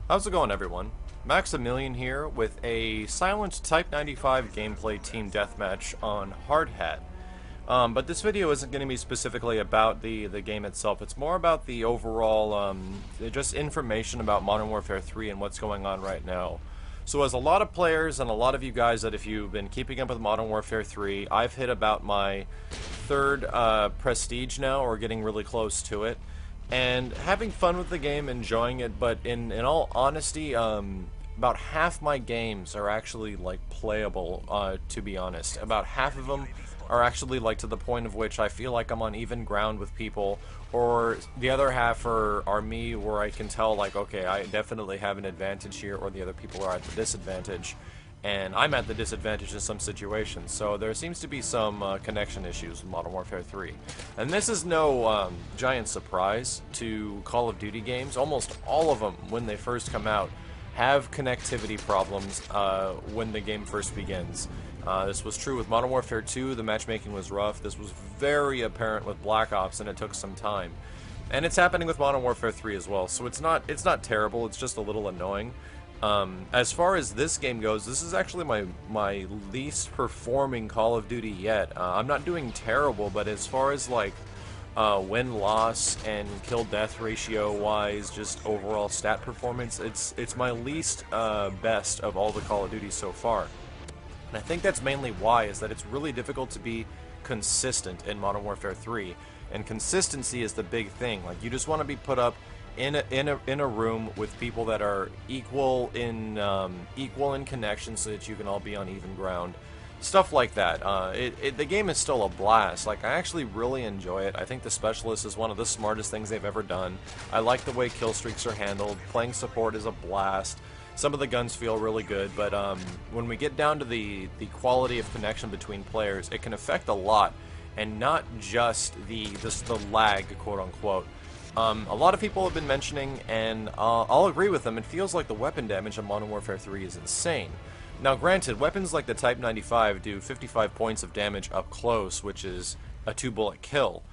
How's it going, everyone? Maximilian here with a silent Type 95 gameplay team deathmatch on Hard Hat. But this video isn't going to be specifically about the game itself. It's more about the overall, just information about Modern Warfare 3 and what's going on right now. So as a lot of players and a lot of you guys that if you've been keeping up with Modern Warfare 3, I've hit about my third prestige now, or getting really close to it. And having fun with the game, enjoying it, but in all honesty, about half my games are actually, like, playable, to be honest. About half of them are actually, like, to the point of which I feel like I'm on even ground with people, or the other half are me where I can tell, like, okay, I definitely have an advantage here, or the other people are at the disadvantage. And I'm at the disadvantage in some situations, so there seems to be some connection issues with Modern Warfare 3. And this is no giant surprise to Call of Duty games. Almost all of them, when they first come out, have connectivity problems when the game first begins. This was true with Modern Warfare 2, the matchmaking was rough. This was very apparent with Black Ops, and it took some time. And it's happening with Modern Warfare 3 as well, so it's not terrible, it's just a little annoying. As far as this game goes, this is actually my least performing Call of Duty yet. I'm not doing terrible, but as far as like win-loss and kill-death ratio-wise, just overall stat performance, it's my least best of all the Call of Duty so far. And I think that's mainly why, is that it's really difficult to be consistent in Modern Warfare 3, and consistency is the big thing. Like, you just want to be put up in a room with people that are equal in connection, so that you can all be on even ground, stuff like that. The game is still a blast. Like, I actually really enjoy it. I think the Specialist is one of the smartest things they've ever done. I like the way kill streaks are handled. Playing support is a blast. Some of the guns feel really good, but when we get down to the quality of connection between players, it can affect a lot, and not just the lag, quote unquote. A lot of people have been mentioning, and I'll agree with them, it feels like the weapon damage on Modern Warfare 3 is insane. Now granted, weapons like the Type 95 do 55 points of damage up close, which is a 2-bullet kill.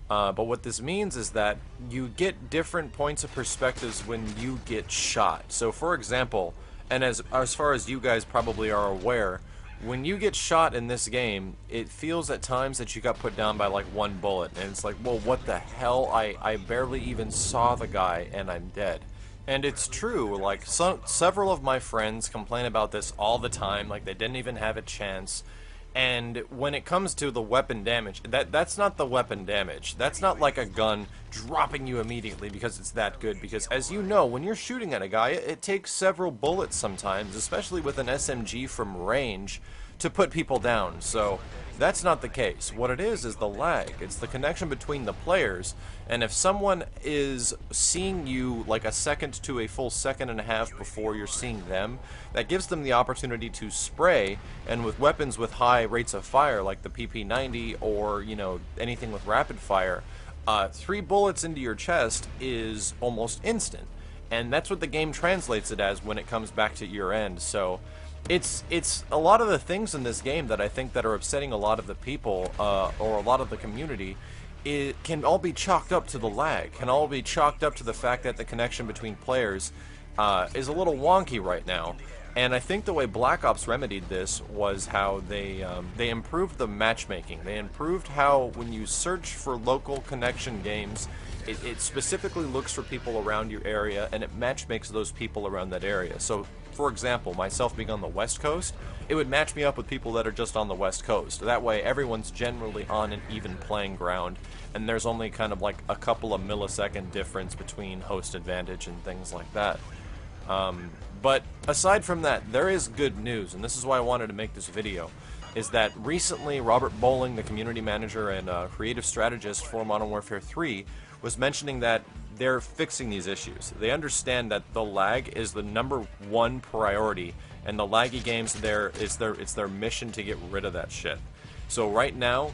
But what this means is that you get different points of perspectives when you get shot. So for example, and as far as you guys probably are aware, when you get shot in this game, it feels at times that you got put down by like one bullet, and it's like, well, what the hell? I barely even saw the guy, and I'm dead. And it's true, like, several of my friends complain about this all the time, like they didn't even have a chance. And when it comes to the weapon damage, that's not the weapon damage. That's not like a gun dropping you immediately because it's that good. Because as you know, when you're shooting at a guy, it takes several bullets sometimes, especially with an SMG from range, to put people down. So that's not the case. What it is the lag. It's the connection between the players. And if someone is seeing you like a second to a full second and a half before you're seeing them, that gives them the opportunity to spray. And with weapons with high rates of fire, like the PP90 or, you know, anything with rapid fire, 3 bullets into your chest is almost instant. And that's what the game translates it as when it comes back to your end. So it's a lot of the things in this game that I think that are upsetting a lot of the people, or a lot of the community. It can all be chalked up to the lag, can all be chalked up to the fact that the connection between players is a little wonky right now. And I think the way Black Ops remedied this was how they improved the matchmaking. They improved how when you search for local connection games, it specifically looks for people around your area, and it matchmakes those people around that area. So, for example, myself being on the West Coast, it would match me up with people that are just on the West Coast. That way, everyone's generally on an even playing ground, and there's only kind of like a couple of millisecond difference between host advantage and things like that. But aside from that, there is good news, and this is why I wanted to make this video, is that recently Robert Bowling, the community manager and creative strategist for Modern Warfare 3, was mentioning that they're fixing these issues. They understand that the lag is the #1 priority, and the laggy games it's their mission to get rid of that shit. So right now,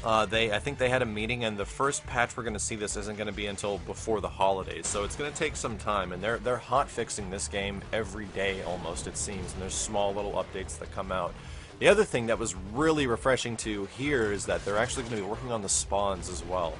I think they had a meeting, and the first patch we're going to see this isn't going to be until before the holidays, so it's going to take some time, and they're hot fixing this game every day almost, it seems, and there's small little updates that come out. The other thing that was really refreshing to hear is that they're actually going to be working on the spawns as well.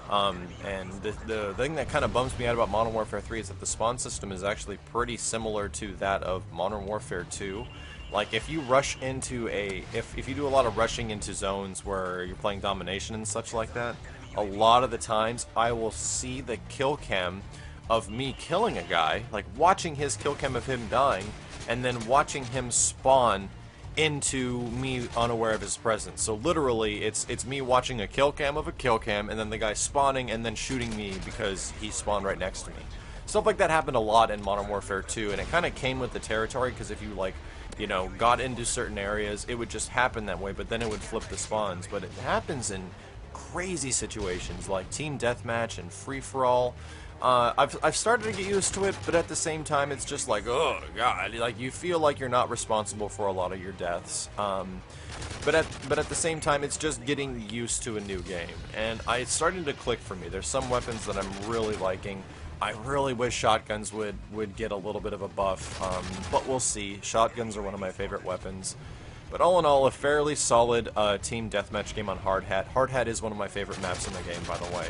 And the thing that kind of bums me out about Modern Warfare 3 is that the spawn system is actually pretty similar to that of Modern Warfare 2. Like, if you rush into if you do a lot of rushing into zones where you're playing domination and such like that, a lot of the times I will see the kill cam of me killing a guy, like watching his kill cam of him dying, and then watching him spawn into me unaware of his presence. So literally, it's me watching a kill cam of a kill cam, and then the guy spawning and then shooting me because he spawned right next to me. Stuff like that happened a lot in Modern Warfare 2, and it kind of came with the territory, because if you, like, you know, got into certain areas, it would just happen that way, but then it would flip the spawns. But it happens in crazy situations like team deathmatch and free-for-all. I've started to get used to it, but at the same time, it's just like, oh god, like, you feel like you're not responsible for a lot of your deaths. But at the same time, it's just getting used to a new game, and it's starting to click for me. There's some weapons that I'm really liking. I really wish shotguns would get a little bit of a buff, but we'll see. Shotguns are one of my favorite weapons. But all in all, a fairly solid team deathmatch game on Hard Hat. Hard Hat is one of my favorite maps in the game, by the way.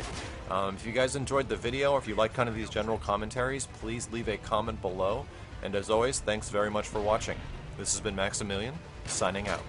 If you guys enjoyed the video, or if you like kind of these general commentaries, please leave a comment below. And as always, thanks very much for watching. This has been Maximilian, signing out.